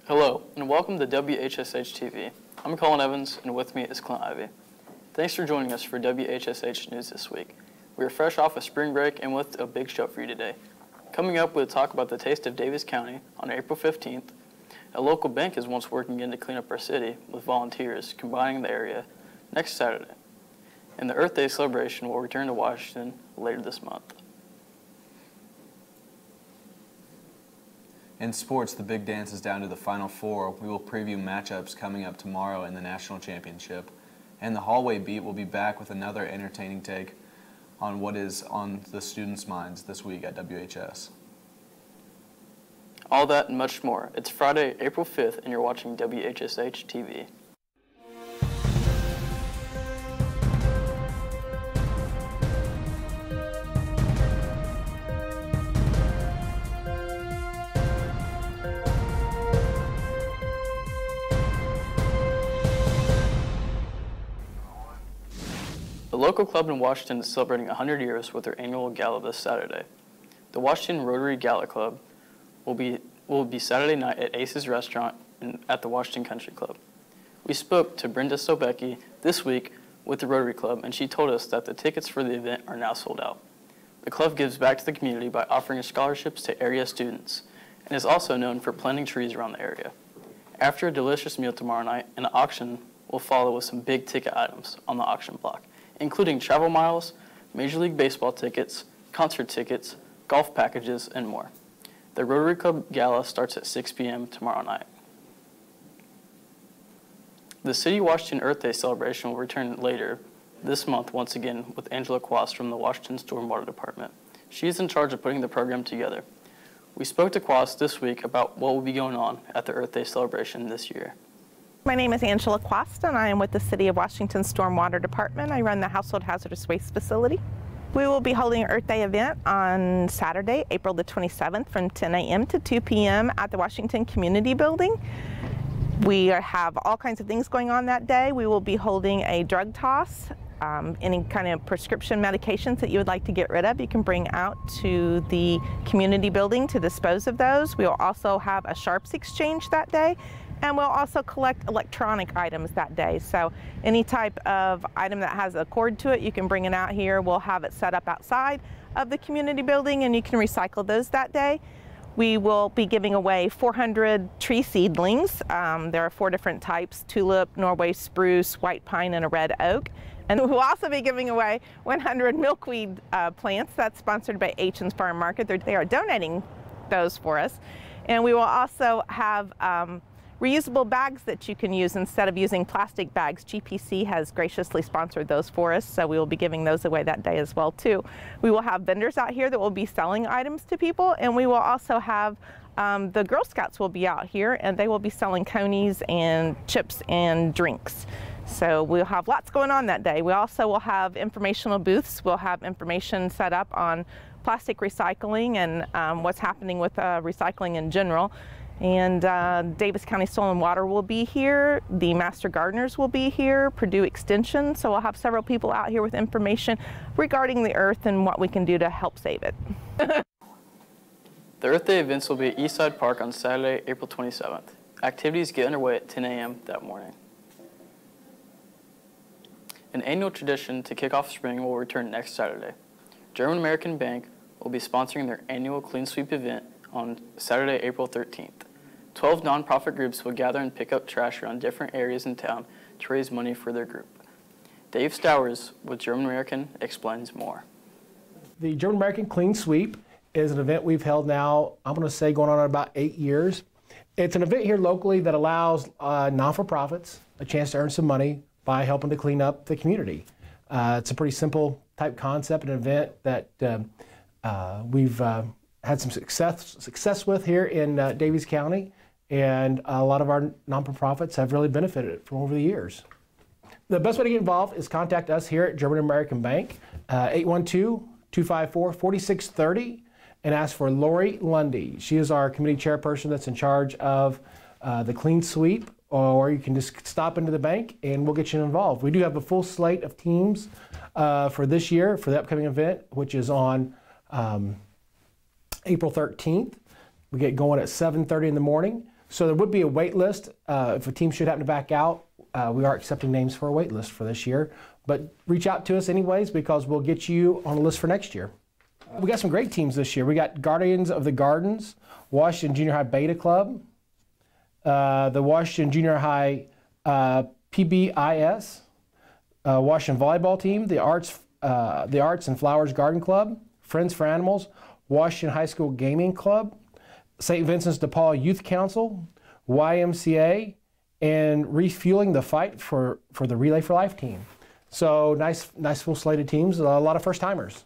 Hello, and welcome to WHSH TV. I'm Colin Evans, and with me is Clint Ivey. Thanks for joining us for WHSH News this week. We are fresh off of spring break and with a big show for you today. Coming up, we'll talk about the taste of Davis County on April 15th. A local bank is once working in to clean up our city with volunteers combining the area next Saturday. And the Earth Day celebration will return to Washington later this month. In sports, the big dance is down to the Final Four. We will preview matchups coming up tomorrow in the national championship. And the Hallway Beat will be back with another entertaining take on what is on the students' minds this week at WHS. All that and much more. It's Friday, April 5th, and you're watching WHSH TV. The local club in Washington is celebrating 100 years with their annual gala this Saturday. The Washington Rotary Gala Club will be Saturday night at Ace's Restaurant at the Washington Country Club. We spoke to Brenda Sobecki this week with the Rotary Club, and she told us that the tickets for the event are now sold out. The club gives back to the community by offering scholarships to area students and is also known for planting trees around the area. After a delicious meal tomorrow night, an auction will follow with some big ticket items on the auction block, including travel miles, Major League Baseball tickets, concert tickets, golf packages, and more. The Rotary Club Gala starts at 6 p.m. tomorrow night. The City of Washington Earth Day celebration will return later this month once again with Angela Quast from the Washington Stormwater Department. She is in charge of putting the program together. We spoke to Quast this week about what will be going on at the Earth Day celebration this year. My name is Angela Quast, and I am with the City of Washington Stormwater Department. I run the Household Hazardous Waste Facility. We will be holding an Earth Day event on Saturday, April the 27th from 10 a.m. to 2 p.m. at the Washington Community Building. We have all kinds of things going on that day. We will be holding a drug toss. Any kind of prescription medications that you would like to get rid of, you can bring out to the community building to dispose of those. We will also have a sharps exchange that day. And we'll also collect electronic items that day. So any type of item that has a cord to it, you can bring it out here. We'll have it set up outside of the community building, and you can recycle those that day. We will be giving away 400 tree seedlings. There are 4 different types: tulip, Norway spruce, white pine, and a red oak. And we'll also be giving away 100 milkweed plants. That's sponsored by H&'s Farm Market. They are donating those for us. And we will also have reusable bags that you can use instead of using plastic bags. GPC has graciously sponsored those for us, so we will be giving those away that day as well too. We will have vendors out here that will be selling items to people, and we will also have the Girl Scouts will be out here, and they will be selling conies and chips and drinks. So we'll have lots going on that day. We also will have informational booths. We'll have information set up on plastic recycling and what's happening with recycling in general. And Davis County Soil and Water will be here, the Master Gardeners will be here, Purdue Extension, so we'll have several people out here with information regarding the earth and what we can do to help save it. The Earth Day events will be at Eastside Park on Saturday, April 27th. Activities get underway at 10 a.m. that morning. An annual tradition to kick off spring will return next Saturday. German American Bank will be sponsoring their annual Clean Sweep event on Saturday, April 13th. 12 nonprofit groups will gather and pick up trash around different areas in town to raise money for their group. Dave Stowers with German American explains more. The German American Clean Sweep is an event we've held now, I'm going to say going on about 8 years. It's an event here locally that allows non-for-profits a chance to earn some money by helping to clean up the community. It's a pretty simple type concept, an event that we've had some success with here in Davies County, and a lot of our non-profits have really benefited from over the years. The best way to get involved is contact us here at German American Bank, 812-254-4630, and ask for Lori Lundy. She is our committee chairperson that's in charge of the Clean Sweep, or you can just stop into the bank and we'll get you involved. We do have a full slate of teams for this year for the upcoming event, which is on April 13th. We get going at 7:30 in the morning. So there would be a wait list. If a team should happen to back out, we are accepting names for a wait list for this year. But reach out to us anyways, because we'll get you on the list for next year. We got some great teams this year. We got Guardians of the Gardens, Washington Junior High Beta Club, the Washington Junior High PBIS, Washington Volleyball Team, the Arts and Flowers Garden Club, Friends for Animals, Washington High School Gaming Club, St. Vincent's de Paul Youth Council, YMCA, and Refueling the Fight for the Relay for Life team. So nice full slate of teams, a lot of first timers.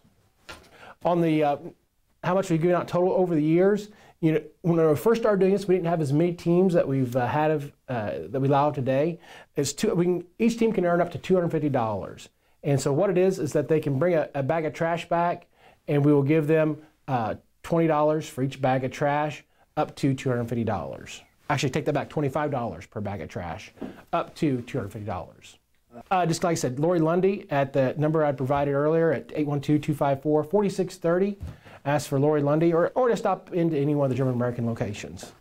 On the how much we've given out total over the years, you know, when we first started doing this, we didn't have as many teams that we've had that we allow today. Each team can earn up to $250. And so what it is that they can bring a bag of trash back, and we will give them $20 for each bag of trash, up to $250. Actually, take that back, $25 per bag of trash, up to $250. Just like I said, Lori Lundy at the number I provided earlier at 812-254-4630. Ask for Lori Lundy, or to stop into any one of the German American locations.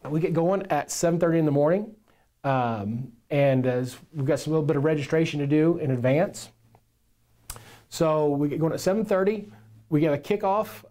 We get going at 7:30 in the morning, and we've got a little bit of registration to do in advance. So we get going at 7:30. We get a kickoff,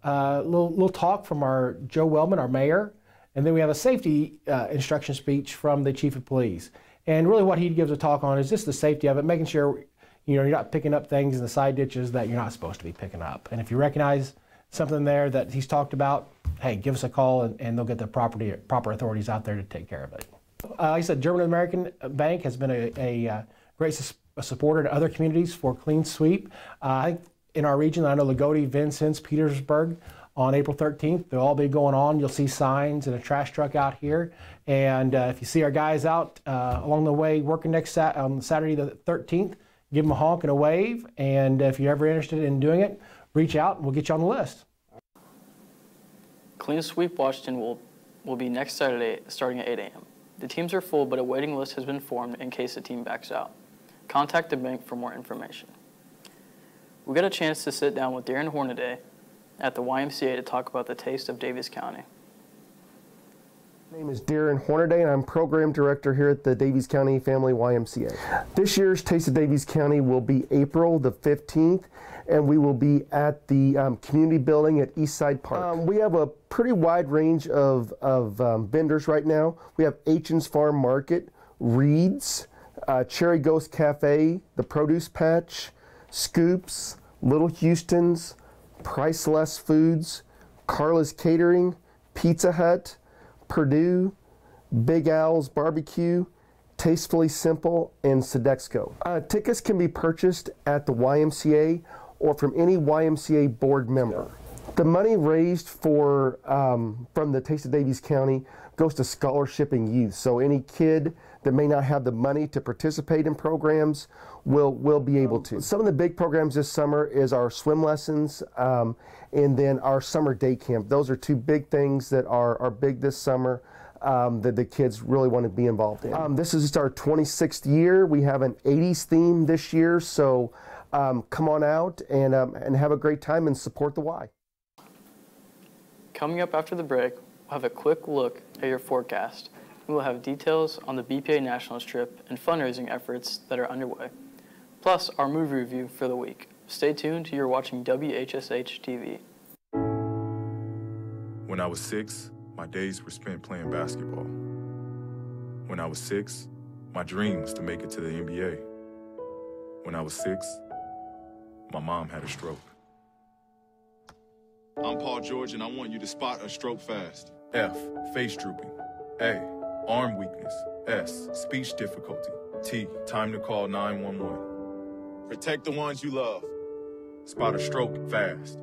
little talk from our Joe Wellman, our mayor, and then we have a safety instruction speech from the chief of police. And really what he gives a talk on is just the safety of it, making sure you're not picking up things in the side ditches that you're not supposed to be picking up. And if you recognize something there that he's talked about, hey, give us a call and they'll get the proper authorities out there to take care of it. Like I said, German American Bank has been a great supporter to other communities for Clean Sweep. I think in our region, I know Lagodi, Vincennes, Petersburg, on April 13th, they'll all be going on. You'll see signs and a trash truck out here. And if you see our guys out along the way working on Saturday the 13th, give them a honk and a wave. And if you're ever interested in doing it, reach out and we'll get you on the list. Clean Sweep Washington will be next Saturday starting at 8 a.m. The teams are full, but a waiting list has been formed in case the team backs out. Contact the bank for more information. We got a chance to sit down with Darren Hornaday at the YMCA to talk about the taste of Daviess County. My name is Darren Hornaday, and I'm Program Director here at the Daviess County Family YMCA. This year's Taste of Daviess County will be April the 15th, and we will be at the community building at Eastside Park. We have a pretty wide range of vendors right now. We have H&'s Farm Market, Reed's, Cherry Ghost Cafe, The Produce Patch, Scoops, Little Houston's, Priceless Foods, Carla's Catering, Pizza Hut, Purdue, Big Al's Barbecue, Tastefully Simple, and Sodexo. Tickets can be purchased at the YMCA or from any YMCA board member. The money raised for from the Taste of Daviess County goes to scholarshiping youth. So any kid that may not have the money to participate in programs will be able to. Some of the big programs this summer is our swim lessons and then our summer day camp. Those are two big things that are big this summer that the kids really want to be involved in. This is just our 26th year. We have an 80s theme this year, so come on out and have a great time and support the Y. Coming up after the break, we'll have a quick look at your forecast. We will have details on the BPA Nationals trip and fundraising efforts that are underway, plus our movie review for the week. Stay tuned. You're watching WHSH TV. When I was 6, my days were spent playing basketball. When I was 6, my dream was to make it to the NBA. When I was 6, my mom had a stroke. I'm Paul George, and I want you to spot a stroke fast. F, face drooping. A, arm weakness. S, speech difficulty. T, time to call 911. Protect the ones you love. Spot a stroke fast.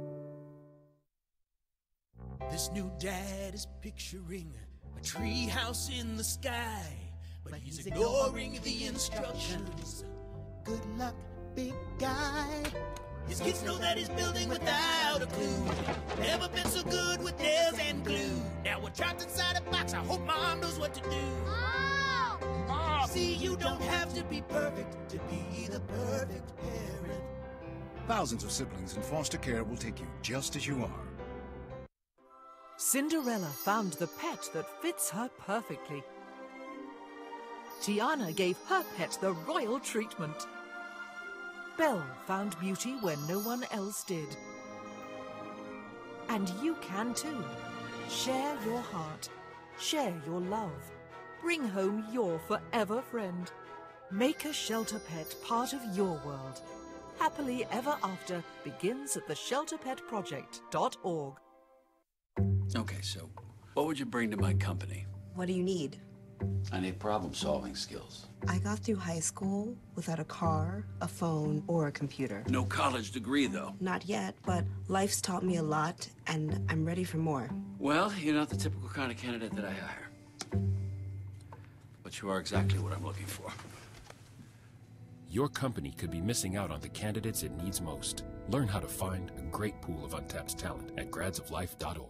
This new dad is picturing a tree house in the sky, but he's ignoring the instructions. Good luck, big guy. His kids know that he's building without a clue. Never been so good with nails and glue. Now we're trapped inside a box. I hope mom knows what to do. Mom! See, you don't have to be perfect to be the perfect parent. Thousands of siblings in foster care will take you just as you are. Cinderella found the pet that fits her perfectly. Tiana gave her pet the royal treatment. Belle found beauty where no one else did. And you can too. Share your heart. Share your love. Bring home your forever friend. Make a shelter pet part of your world. Happily Ever After begins at theshelterpetproject.org. Okay, so what would you bring to my company? What do you need? I need problem-solving skills. I got through high school without a car, a phone, or a computer. No college degree, though. Not yet, but life's taught me a lot, and I'm ready for more. Well, you're not the typical kind of candidate that I hire. But you are exactly what I'm looking for. Your company could be missing out on the candidates it needs most. Learn how to find a great pool of untapped talent at gradsoflife.org.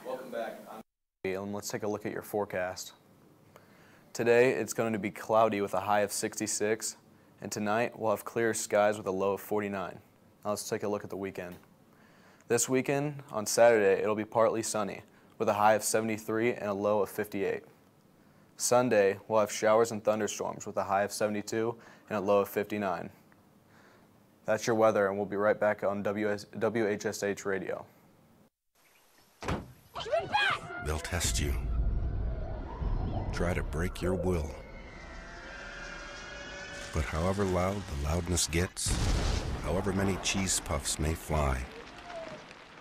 Welcome back. And let's take a look at your forecast. Today it's going to be cloudy with a high of 66, and tonight we'll have clear skies with a low of 49. Now let's take a look at the weekend. This weekend, on Saturday, it'll be partly sunny with a high of 73 and a low of 58. Sunday, we'll have showers and thunderstorms with a high of 72 and a low of 59. That's your weather, and we'll be right back on WHSH Radio. They'll test you. Try to break your will. But however loud the loudness gets, however many cheese puffs may fly,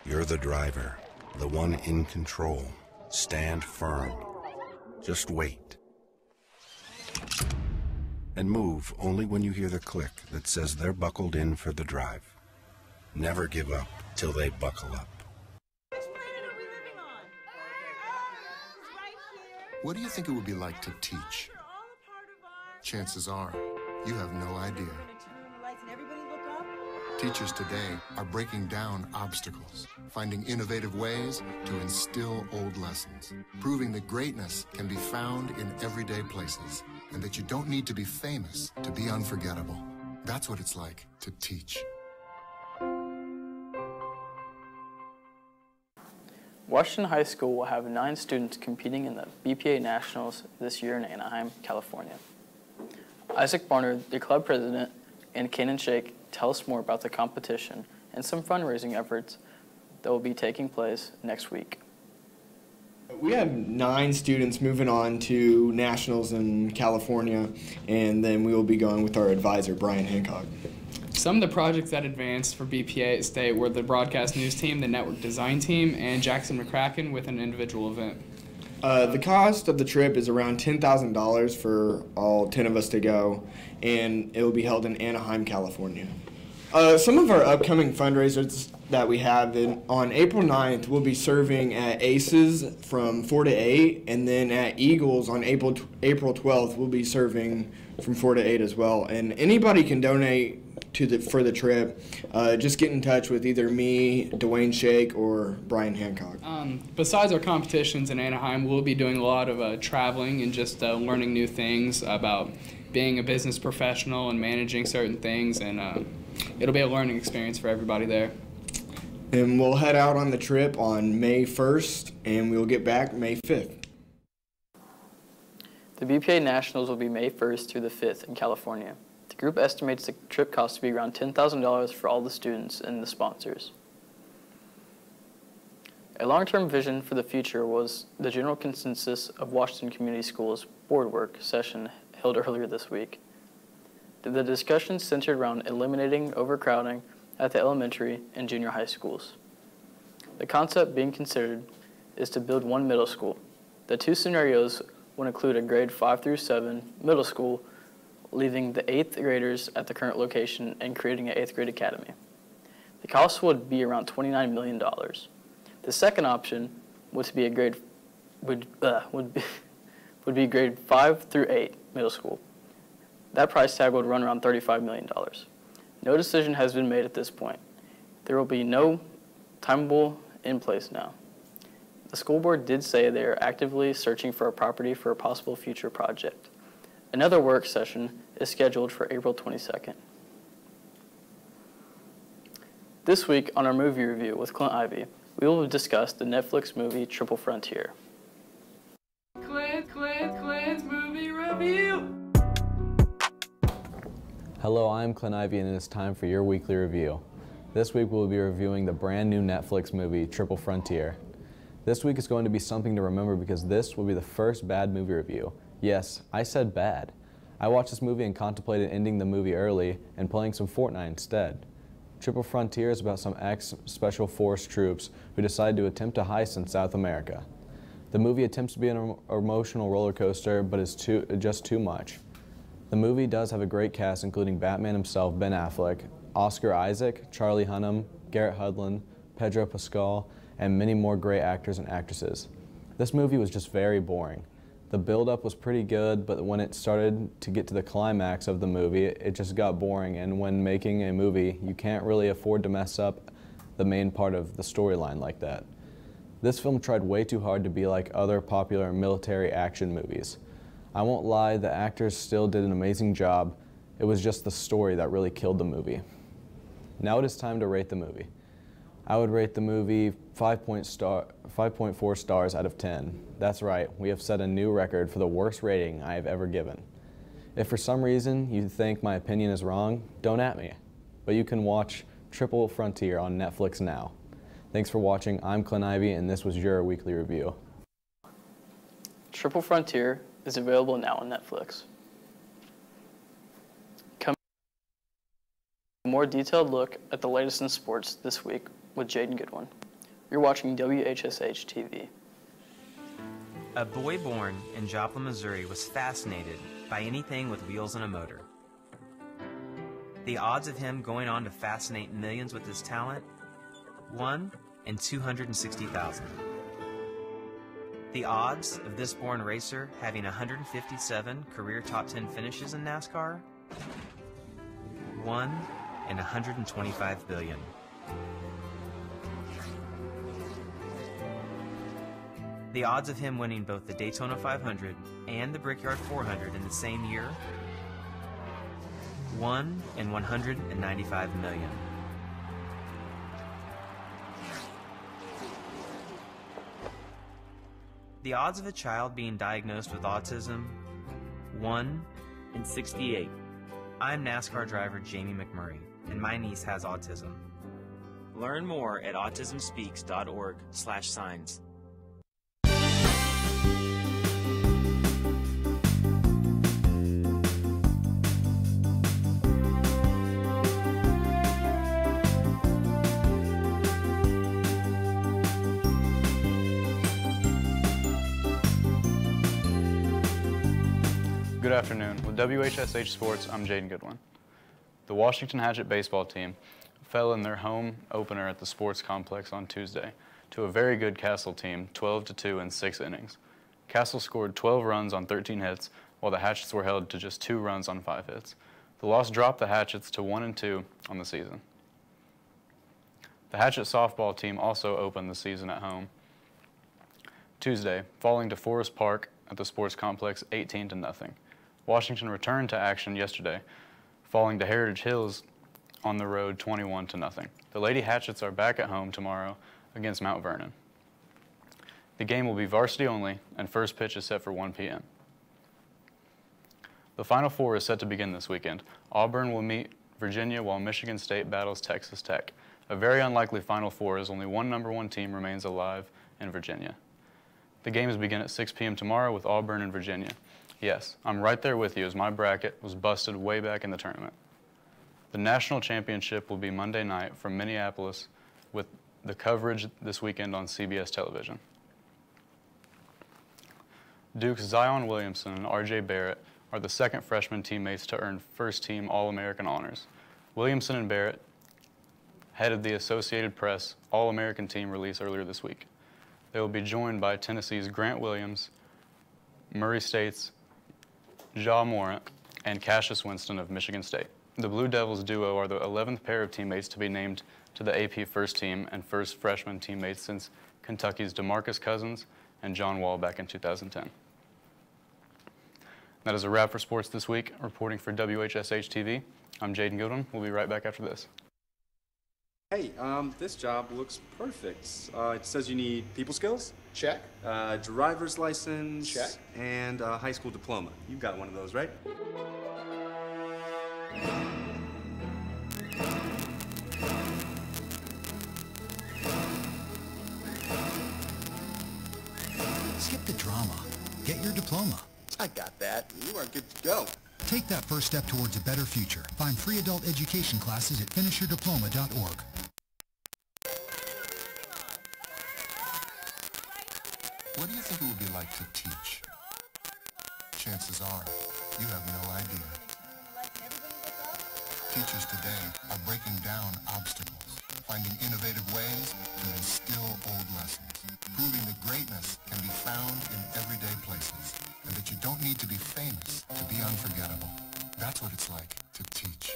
you're the driver, the one in control. Stand firm. Just wait. And move only when you hear the click that says they're buckled in for the drive. Never give up till they buckle up. What do you think it would be like to teach? Chances are, you have no idea. Teachers today are breaking down obstacles, finding innovative ways to instill old lessons, proving that greatness can be found in everyday places, and that you don't need to be famous to be unforgettable. That's what it's like to teach. Washington High School will have 9 students competing in the BPA Nationals this year in Anaheim, California. Isaac Barner, the club president, and Kanan Sheikh tell us more about the competition and some fundraising efforts that will be taking place next week. We have 9 students moving on to Nationals in California, and then we will be going with our advisor, Brian Hancock. Some of the projects that advanced for BPA at State were the broadcast news team, the network design team, and Jackson McCracken with an individual event. The cost of the trip is around $10,000 for all 10 of us to go, and it will be held in Anaheim, California. Some of our upcoming fundraisers that we have, on April 9th, we'll be serving at Aces from 4 to 8, and then at Eagles on April 12th, we'll be serving from 4 to 8 as well. And anybody can donate for the trip. Just get in touch with either me, Dwayne Sheikh, or Brian Hancock. Besides our competitions in Anaheim, we'll be doing a lot of traveling and just learning new things about being a business professional and managing certain things, and it'll be a learning experience for everybody there. And we'll head out on the trip on May 1st, and we'll get back May 5th. The BPA Nationals will be May 1st through the 5th in California. The group estimates the trip cost to be around $10,000 for all the students and the sponsors. A long-term vision for the future was the general consensus of Washington Community Schools board work session held earlier this week. The discussion centered around eliminating overcrowding at the elementary and junior high schools. The concept being considered is to build one middle school. The 2 scenarios would include a grade 5 through 7 middle school, leaving the 8th graders at the current location and creating an 8th grade academy. The cost would be around $29 million. The second option would be grade 5 through 8 middle school. That price tag would run around $35 million. No decision has been made at this point. There will be no timetable in place now. The school board did say they are actively searching for a property for a possible future project. Another work session is scheduled for April 22nd. This week on our movie review with Clint Ivey, we will discuss the Netflix movie Triple Frontier. Clint's movie review. Hello, I'm Clint Ivey, and it is time for your weekly review. This week we'll be reviewing the brand new Netflix movie Triple Frontier. This week is going to be something to remember because this will be the first bad movie review. Yes, I said bad. I watched this movie and contemplated ending the movie early and playing some Fortnite instead. Triple Frontier is about some ex-Special Force troops who decide to attempt a heist in South America. The movie attempts to be an emotional roller coaster, but is just too much. The movie does have a great cast, including Batman himself, Ben Affleck, Oscar Isaac, Charlie Hunnam, Garrett Hedlund, Pedro Pascal, and many more great actors and actresses. This movie was just very boring. The build-up was pretty good, but when it started to get to the climax of the movie, it just got boring, and when making a movie, you can't really afford to mess up the main part of the storyline like that. This film tried way too hard to be like other popular military action movies. I won't lie, the actors still did an amazing job. It was just the story that really killed the movie. Now it is time to rate the movie. I would rate the movie 5.4 stars out of 10. That's right, we have set a new record for the worst rating I have ever given. If for some reason you think my opinion is wrong, don't at me. But you can watch Triple Frontier on Netflix now. Thanks for watching. I'm Clint Ivey, and this was your weekly review. Triple Frontier is available now on Netflix. Come a more detailed look at the latest in sports this week with Jaden Goodwin. You're watching WHSH TV. A boy born in Joplin, Missouri was fascinated by anything with wheels and a motor. The odds of him going on to fascinate millions with his talent? 1 in 260,000. The odds of this born racer having 157 career top 10 finishes in NASCAR? 1 in 125 billion. The odds of him winning both the Daytona 500 and the Brickyard 400 in the same year? 1 in 195 million. The odds of a child being diagnosed with autism? 1 in 68. I'm NASCAR driver Jamie McMurray, and my niece has autism. Learn more at autismspeaks.org/signs. Good afternoon. With WHSH Sports, I'm Jaden Goodwin. The Washington Hatchet baseball team fell in their home opener at the sports complex on Tuesday to a very good Castle team, 12-2 in 6 innings. Castle scored 12 runs on 13 hits, while the Hatchets were held to just 2 runs on 5 hits. The loss dropped the Hatchets to 1-2 on the season. The Hatchet softball team also opened the season at home Tuesday, falling to Forest Park at the sports complex 18-0. Washington returned to action yesterday, falling to Heritage Hills on the road 21-0. The Lady Hatchets are back at home tomorrow against Mount Vernon. The game will be varsity only, and first pitch is set for 1 p.m. The Final Four is set to begin this weekend. Auburn will meet Virginia while Michigan State battles Texas Tech. A very unlikely Final Four as only one #1 team remains alive in Virginia. The games begin at 6 p.m. tomorrow with Auburn and Virginia. Yes, I'm right there with you as my bracket was busted way back in the tournament. The national championship will be Monday night from Minneapolis with the coverage this weekend on CBS television. Duke's Zion Williamson and R.J. Barrett are the second freshman teammates to earn first-team All-American honors. Williamson and Barrett headed the Associated Press All-American team release earlier this week. They will be joined by Tennessee's Grant Williams, Murray State's Ja Morant, and Cassius Winston of Michigan State. The Blue Devils duo are the 11th pair of teammates to be named to the AP first team and first freshman teammates since Kentucky's DeMarcus Cousins and John Wall back in 2010. That is a wrap for sports this week. Reporting for WHSH TV, I'm Jaden Goodwin. We'll be right back after this. Hey, this job looks perfect. It says you need people skills? Check. Driver's license? Check. And a high school diploma. You've got one of those, right? Skip the drama. Get your diploma. I got that. You are good to go. Take that first step towards a better future. Find free adult education classes at finishyourdiploma.org. What do you think it would be like to teach? Chances are, you have no idea. Teachers today are breaking down obstacles, finding innovative ways to instill old lessons, proving that greatness can be found in everyday places, and that you don't need to be famous to be unforgettable. That's what it's like to teach.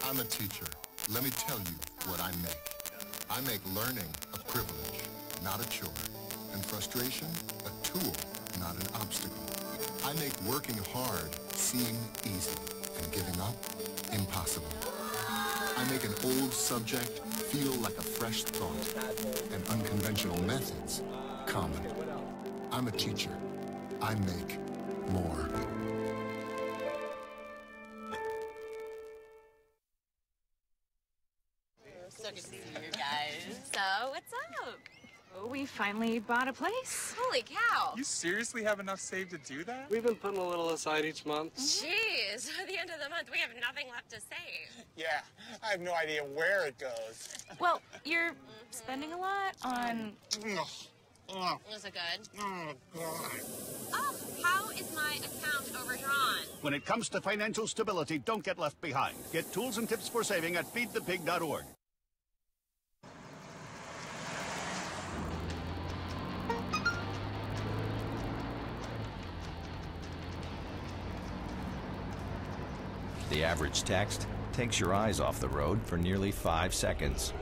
I'm a teacher. Let me tell you what I make. I make learning a privilege, not a chore, and frustration a tool, not an obstacle. I make working hard seem easy, and giving up impossible. I make an old subject feel like a fresh thought, and unconventional methods common. I'm a teacher. I make more. So good to see you guys. So, what's up? Oh, we finally bought a place. Holy cow. You seriously have enough saved to do that? We've been putting a little aside each month. Jeez, at the end of the month, we have nothing left to save. Yeah, I have no idea where it goes. Well, you're spending a lot on... Is it good? Oh, God. Oh, how is my account overdrawn? When it comes to financial stability, don't get left behind. Get tools and tips for saving at feedthepig.org. The average text takes your eyes off the road for nearly 5 seconds.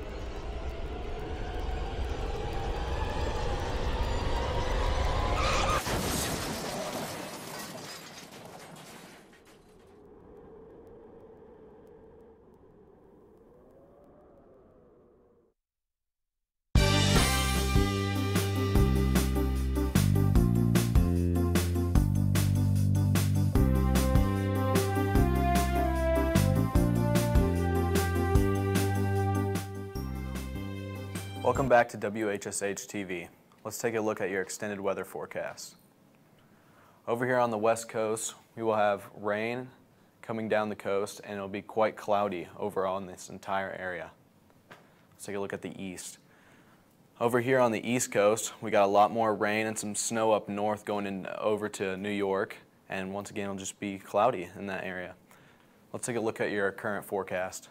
Welcome back to WHSH TV. Let's take a look at your extended weather forecast. Over here on the west coast, we will have rain coming down the coast, and it'll be quite cloudy overall in this entire area. Let's take a look at the east. Over here on the east coast, we got a lot more rain and some snow up north going over to New York, and once again, it'll just be cloudy in that area. Let's take a look at your current forecast.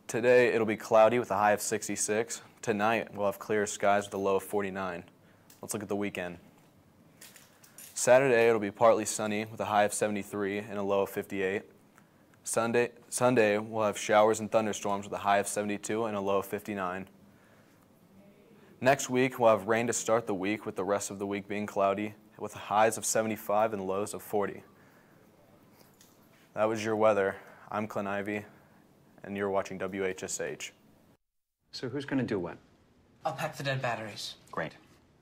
Today, it'll be cloudy with a high of 66. Tonight, we'll have clear skies with a low of 49. Let's look at the weekend. Saturday, it'll be partly sunny with a high of 73 and a low of 58. Sunday, we'll have showers and thunderstorms with a high of 72 and a low of 59. Next week, we'll have rain to start the week, with the rest of the week being cloudy with highs of 75 and lows of 40. That was your weather. I'm Clint Ivey, and you're watching WHSH. So who's going to do what? I'll pack the dead batteries. Great.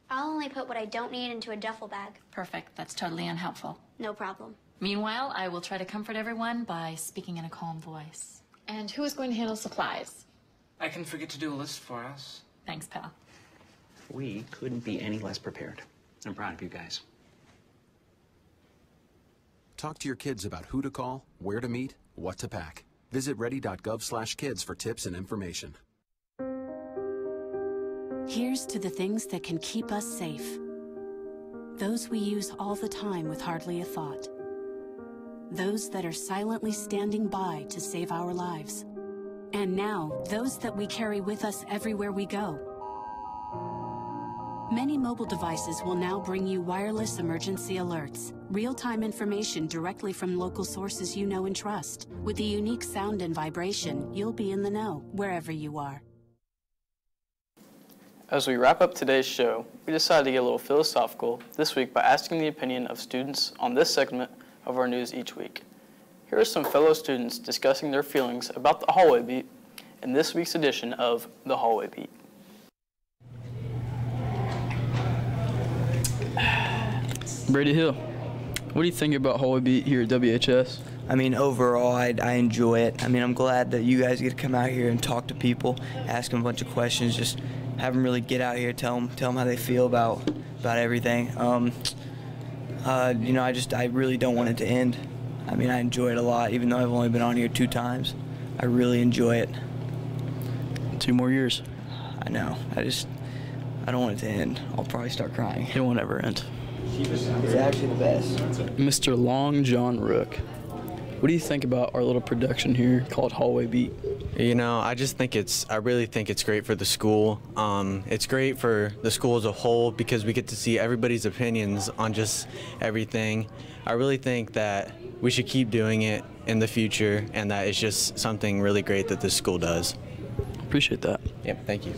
I'll only put what I don't need into a duffel bag. Perfect. That's totally unhelpful. No problem. Meanwhile, I will try to comfort everyone by speaking in a calm voice. And who is going to handle supplies? I can forget to do a list for us. Thanks, pal. We couldn't be any less prepared. I'm proud of you guys. Talk to your kids about who to call, where to meet, what to pack. Visit ready.gov/kids for tips and information. Here's to the things that can keep us safe. Those we use all the time with hardly a thought. Those that are silently standing by to save our lives. And now, those that we carry with us everywhere we go. Many mobile devices will now bring you wireless emergency alerts, real-time information directly from local sources you know and trust. With the unique sound and vibration, you'll be in the know, wherever you are. As we wrap up today's show, we decided to get a little philosophical this week by asking the opinion of students on this segment of our news each week. Here are some fellow students discussing their feelings about the Hallway Beat in this week's edition of the Hallway Beat. Brady Hill, what do you think about Hallway Beat here at WHS? I mean, overall, I enjoy it. I mean, I'm glad that you guys get to come out here and talk to people, ask them a bunch of questions, just have them really get out here, tell them how they feel about everything. You know, I really don't want it to end. I mean, I enjoy it a lot, even though I've only been on here 2 times. I really enjoy it. 2 more years. I know. I don't want it to end. I'll probably start crying. It won't ever end. It's actually the best. Mr. Long John Rook, what do you think about our little production here called Hallway Beat? You know, I really think it's great for the school. It's great for the school as a whole because we get to see everybody's opinions on just everything. I really think that we should keep doing it in the future, and that it's just something really great that this school does. Appreciate that. Yep, thank you.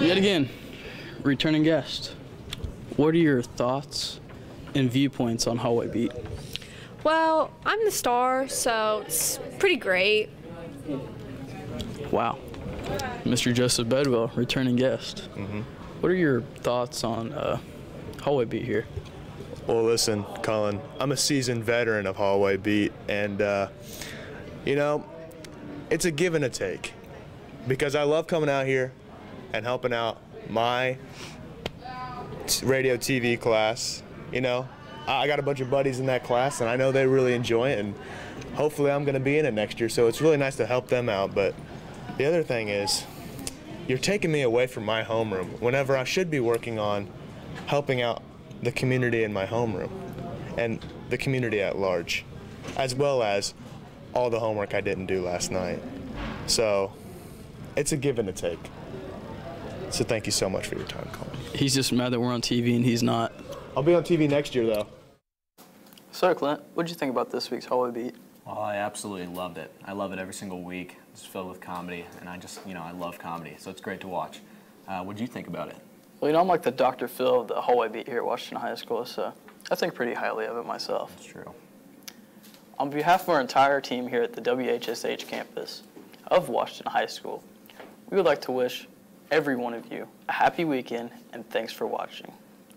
Yet again, returning guest. What are your thoughts and viewpoints on Hallway Beat? Well, I'm the star, so it's pretty great. Wow. Mr. Joseph Bedwell, returning guest. What are your thoughts on Hallway Beat here? Well, listen, Colin, I'm a seasoned veteran of Hallway Beat, and, you know, it's a give and a take because I love coming out here and helping out my radio TV class. You know, I got a bunch of buddies in that class, and I know they really enjoy it, and hopefully I'm going to be in it next year, so it's really nice to help them out. But the other thing is, you're taking me away from my homeroom whenever I should be working on helping out the community in my homeroom and the community at large, as well as all the homework I didn't do last night. So it's a give and a take. So thank you so much for your time, Colin. He's just mad that we're on TV and he's not. I'll be on TV next year, though. So, Clint, what did you think about this week's Hallway Beat? Well, I absolutely loved it. I love it every single week. It's filled with comedy, and I love comedy, so it's great to watch. What did you think about it? Well, you know, I'm like the Dr. Phil of the Hallway Beat here at Washington High School, so I think pretty highly of it myself. That's true. On behalf of our entire team here at the WHSH campus of Washington High School, we would like to wish every one of you a happy weekend, and thanks for watching.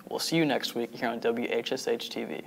We'll see you next week here on WHSH TV.